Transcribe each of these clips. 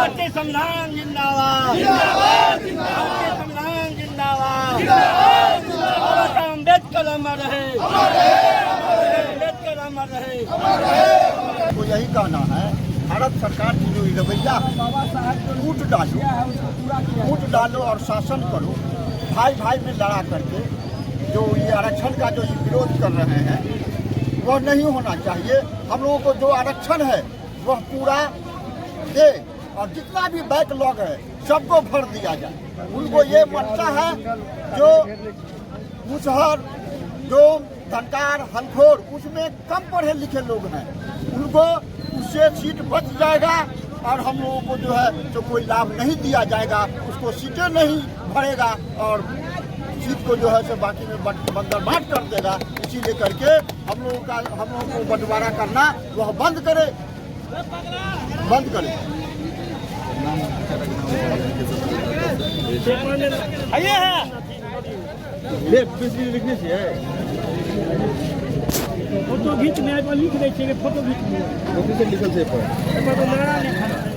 भारतीय संविधान जिंदाबाद, भारतीय संविधान जिंदाबाद, बाबा साहब अम्बेडकर अमर रहे, अम्बेडकर अमर रहे। तो यही कहना है, भारत सरकार की जो रवैया है, कूट डालो और शासन करो, भाई भाई में लड़ा करके जो ये आरक्षण का जो विरोध कर रहे हैं वह नहीं होना चाहिए। हम लोगों को जो आरक्षण है वह पूरा दे और जितना भी बैकलॉग है सबको भर दिया जाए। उनको ये मसला है जो मुसहर जो धनकार हलखोर उसमें कम पढ़े लिखे लोग हैं, उनको उससे सीट बच जाएगा और हम लोगों को जो है जो कोई लाभ नहीं दिया जाएगा, उसको सीटें नहीं भरेगा और सीट को जो है सो बाकी में बंदरबाट कर देगा। इसीलिए करके हम लोगों को बंटवारा करना वह बंद करे। फोटो खींच में लिख दे छियै, फोटो खींच में लिखल छै पर तो नारा लिखल है।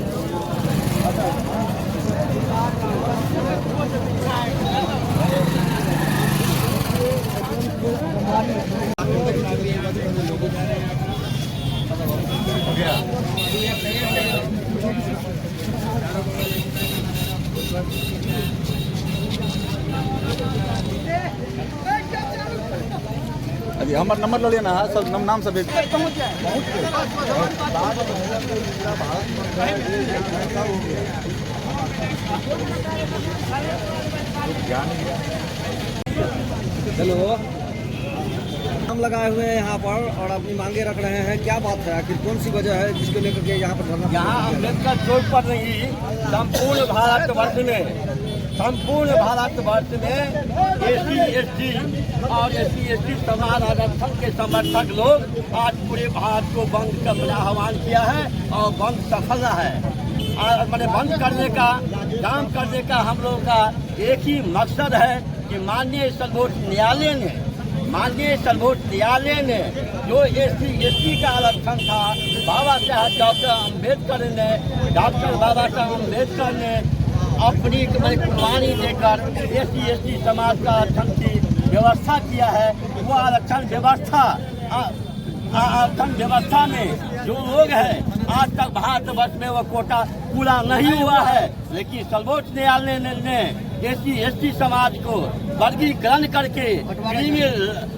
अभी हमारा नंबर ले लेना है, सब नाम सब हेलो, हम लगाए हुए हैं यहाँ पर और अपनी मांगे रख रहे हैं। क्या बात है, आखिर कौन सी वजह है जिसको लेकर के यहाँ पर धरना? यहाँ अम्बेडकर चौक पर नहीं, संपूर्ण भारतवर्ष में SC ST और SC ST समाज आरक्षण के समर्थक लोग आज पूरे भारत को बंद करने का आह्वान किया है और बंद सफल है। मैंने बंद करने का काम करने का हम लोगों का एक ही मकसद है कि माननीय सर्वोच्च न्यायालय ने जो SC ST का आरक्षण था, बाबा साहब डॉक्टर अम्बेडकर ने अपनी कुर्बानी देकर SC ST समाज का आरक्षण की व्यवस्था किया है। वो आरक्षण व्यवस्था में जो लोग हैं आज तक भारतवर्ष में वो कोटा पूरा नहीं हुआ है, लेकिन सर्वोच्च न्यायालय ने SC ST समाज को वर्गीकरण करके क्रीमी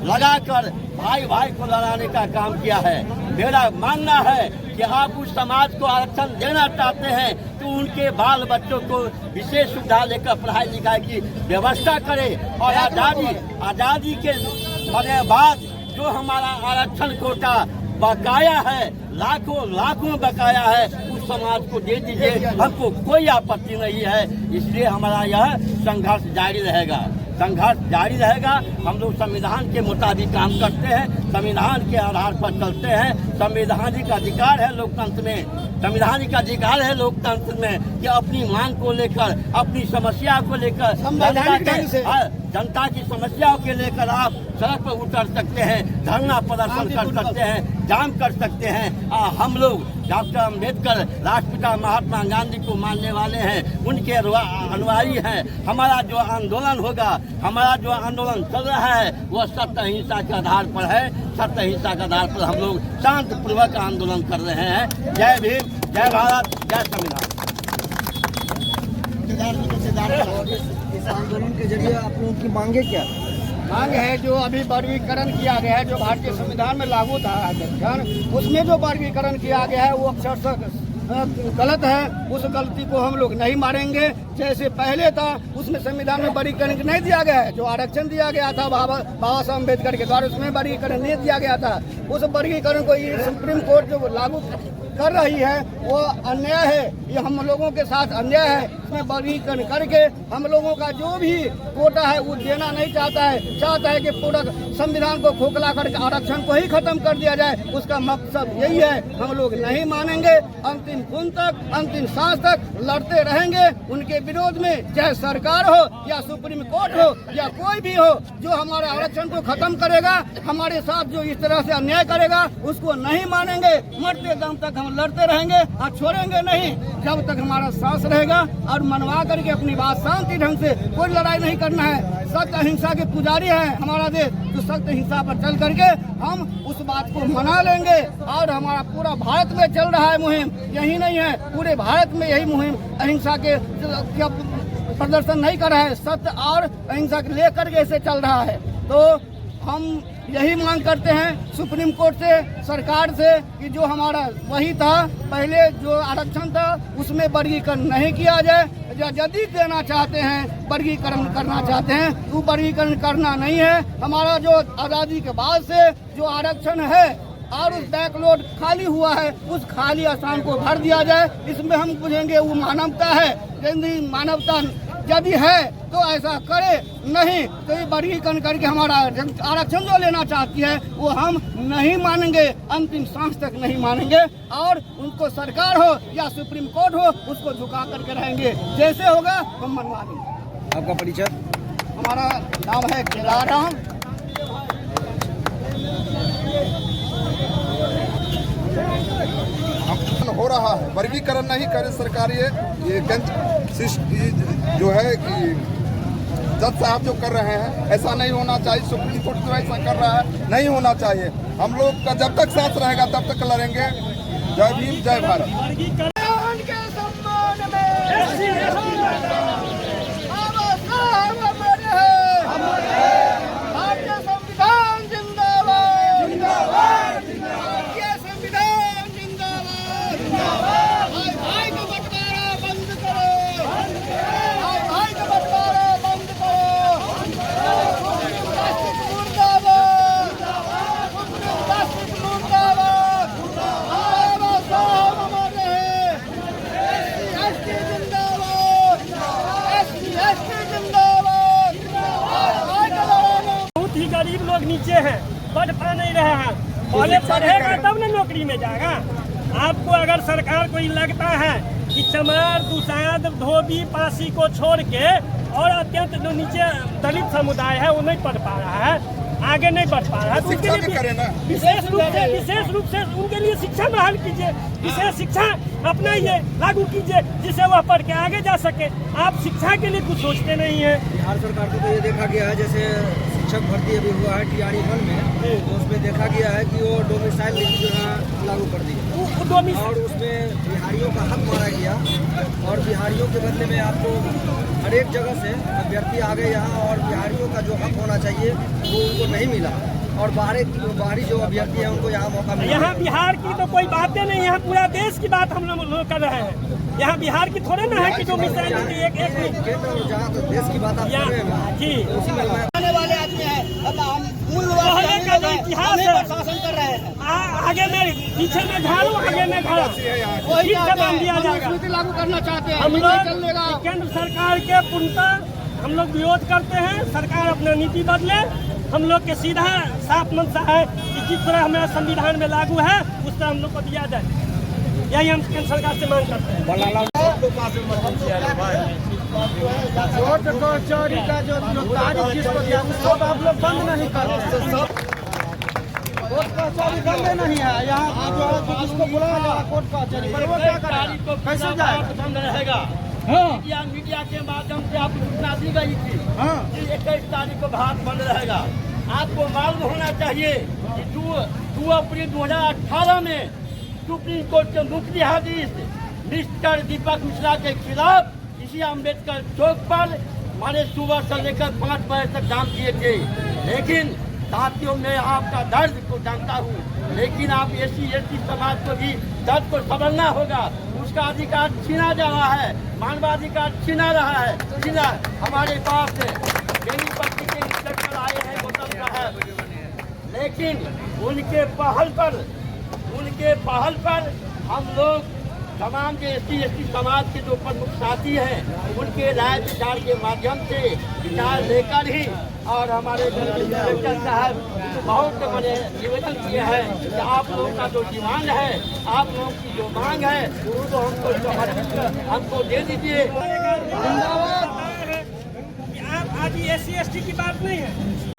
लगाकर भाई भाई को लड़ाने का काम किया है। मेरा मानना है कि आप उस समाज को आरक्षण देना चाहते हैं तो उनके बाल बच्चों को विशेष सुविधा लेकर पढ़ाई लिखाई की व्यवस्था करें और आज़ादी के बाद जो हमारा आरक्षण कोटा बकाया है, लाखों बकाया है, उस समाज को दे दीजिए। हमको कोई आपत्ति नहीं है। इसलिए हमारा यह संघर्ष जारी रहेगा। हम लोग संविधान के मुताबिक काम करते हैं, संविधान के आधार पर चलते हैं। संवैधानिक अधिकार है लोकतंत्र में कि अपनी मांग को लेकर, अपनी समस्या को लेकर, जनता की समस्याओं के लेकर आप सड़क पर उतर सकते हैं, धरना प्रदर्शन कर सकते हैं, जाम कर सकते हैं। हम लोग डॉक्टर अम्बेडकर, राष्ट्रपिता महात्मा गांधी को मानने वाले हैं, उनके अनुयायी हैं। हमारा जो आंदोलन चल रहा है वो सत्य अहिंसा के आधार पर है। सत्य अहिंसा के आधार पर हम लोग शांति पूर्वक आंदोलन कर रहे हैं। जय भीम, जय भारत, जय संविधान। इस आंदोलन के जरिए आप लोगों की मांगे क्या? मांग है जो अभी वर्गीकरण किया गया है, जो भारतीय संविधान में लागू था आरक्षण, उसमें जो वर्गीकरण किया गया है वो अक्षरशः गलत है। उस गलती को हम लोग नहीं मारेंगे। जैसे पहले था उसमें संविधान में वर्गीकरण नहीं दिया गया है। जो आरक्षण दिया गया था बाबा साहब अम्बेडकर के द्वारा, उसमें वर्गीकरण नहीं दिया गया था। उस वर्गीकरण को ये सुप्रीम कोर्ट जो लागू कर रही है वो अन्याय है। ये हम लोगों के साथ अन्याय है। इसमें वर्गीकरण करके हम लोगों का जो भी कोटा है वो देना नहीं चाहता है कि पूरा संविधान को खोखला करके आरक्षण को ही खत्म कर दिया जाए, उसका मकसद यही है। हम लोग नहीं मानेंगे, अंतिम खून तक, अंतिम सांस तक लड़ते रहेंगे उनके विरोध में, चाहे सरकार हो या सुप्रीम कोर्ट हो या कोई भी हो। जो हमारे आरक्षण को खत्म करेगा, हमारे साथ जो इस तरह से अन्याय करेगा, उसको नहीं मानेंगे। मरते दम तक हम लड़ते रहेंगे और छोड़ेंगे नहीं जब तक हमारा सांस रहेगा। और मनवा करके अपनी बात शांति ढंग से, कोई लड़ाई नहीं करना है। सख्त अहिंसा के पुजारी है हमारा देश, तो सख्त अहिंसा पर चल करके हम उस बात को मना लेंगे। और हमारा पूरा भारत में चल रहा है मुहिम, यही नहीं है, पूरे भारत में यही मुहिम अहिंसा के प्रदर्शन नहीं कर रहा है, सत्य और अहिंसा के लेकर के ऐसे चल रहा है। तो हम यही मांग करते हैं सुप्रीम कोर्ट से, सरकार से, कि जो हमारा वही था पहले जो आरक्षण था उसमें वर्गीकरण नहीं किया जाए। यदि देना चाहते हैं, वर्गीकरण करना चाहते हैं, तो वर्गीकरण करना नहीं है। हमारा जो आज़ादी के बाद से जो आरक्षण है और उस बैकलॉट खाली हुआ है, उस खाली स्थान को भर दिया जाए। इसमें हम पूछेंगे वो मानवता है, यदि मानवता यदि है तो ऐसा करे, नहीं तो ये वर्गीकरण करके हमारा आरक्षण जो लेना चाहती है वो हम नहीं मानेंगे, अंतिम सांस तक नहीं मानेंगे। और उनको सरकार हो या सुप्रीम कोर्ट हो, उसको झुका करके रहेंगे, जैसे होगा हम मनवा देंगे। आपका परिचय? हमारा नाम है केलाराम। हो रहा है, वर्गीकरण नहीं करे सरकार। ये जो है कि जज साहब जो कर रहे हैं, ऐसा नहीं होना चाहिए। सुप्रीम कोर्ट जो ऐसा कर रहा है, नहीं होना चाहिए। हम लोग का जब तक साथ रहेगा तब तक लड़ेंगे। जय भीम, जय भारत। गरीब लोग नीचे हैं, पढ़ पा नहीं रहे हैं। पहले पढ़ेगा तब ना नौकरी में जाएगा। आपको अगर सरकार को लगता है कि चमार, दुसाध, धोबी, पासी को छोड़ के और अत्यंत जो नीचे दलित समुदाय है वो नहीं पढ़ पा रहा है, आगे नहीं बढ़ पा रहा है, तो उसके लिए विशेष रूप से उनके लिए शिक्षा बहाल कीजिए, विशेष शिक्षा अपनाइए, लागू कीजिए, जिससे वह पढ़ के आगे जा सके। आप शिक्षा के लिए कुछ सोचते नहीं है। बिहार सरकार को तो ये देखा गया है, जैसे शिक्षक भर्ती अभी हुआ है टीआरई 1 में, तो उसमें देखा गया है कि वो डोमिसाइल नीति जो है लागू कर दी और उसमें बिहारियों का हक मारा गया। और बिहारियों के बदले में आपको हर एक जगह से अभ्यर्थी आ गए यहाँ, और बिहारियों का जो हक होना चाहिए वो उनको नहीं मिला। और बाहरी जो अभ्यर्थी है उनको यहाँ मौका मिला। यहाँ बिहार की तो कोई बातें नहीं, यहाँ पूरा देश की बात हम लोग कर रहे हैं। यहाँ बिहार की थोड़े ना है कि जो मिसाइल एक जहाँ तो देश की बात आप कर रहे हैं जी, उसी में आने वाले आदमी है, हम इतिहास शासन कर रहे हैं। आगे में पीछे में झाड़ू, आगे में घड़ा, वही बांध दिया जाएगा। लागू करना चाहते हैं हम लोग केंद्र सरकार के पूर्णतः हम लोग विरोध करते हैं। सरकार अपना नीति बदले। हम लोग के सीधा साफ मंशा है कि जिस तरह हमारा संविधान में लागू है उस तरह हम लोग को दिया जाए। यही हम केंद्र सरकार से मांग करते हैं। कोर्ट कचहरी का जो तारीख जिसको दिया सब आप लोग बंद नहीं करते, सब कोर्ट कचहरी बंद नहीं है। यहाँ जो है जिसको बुलाया जा कोर्ट कचहरी पर, वो क्या करेगा, कैसे जाएगा? बंद रहेगा। मीडिया के माध्यम से आप सूचना दी गई थी कि 21 तारीख को भारत बंद रहेगा। आपको मालूम होना चाहिए कि 2 अप्रैल 2018 में सुप्रीम कोर्ट के मुख्य न्यायाधीश मिस्टर दीपक मिश्रा के खिलाफ इसी अम्बेडकर चौक पर हमारे सुबह से लेकर 5 बजे तक जाम किए थे। लेकिन साथियों, मैं आपका दर्द को जानता हूँ, लेकिन आप SC/ST समाज को भी दर्द को समझना होगा। उसका अधिकार छीना जा रहा है, मानवाधिकार छीना रहा है, हमारे पास बेनीपट्टी के इंस्पेक्टर आए हैं गौतम साहब, लेकिन उनके पहल पर हम लोग तमाम जो SC समाज के जो प्रमुख साथी हैं उनके राय विचार के माध्यम से विचार लेकर ही और हमारे कलेक्टर साहब बहुत बड़े निवेदन किए हैं कि आप लोगों का जो डिमांड है, आप लोगों की जो मांग है उसको हमको दे दीजिए। आप आज SC ST की बात नहीं है,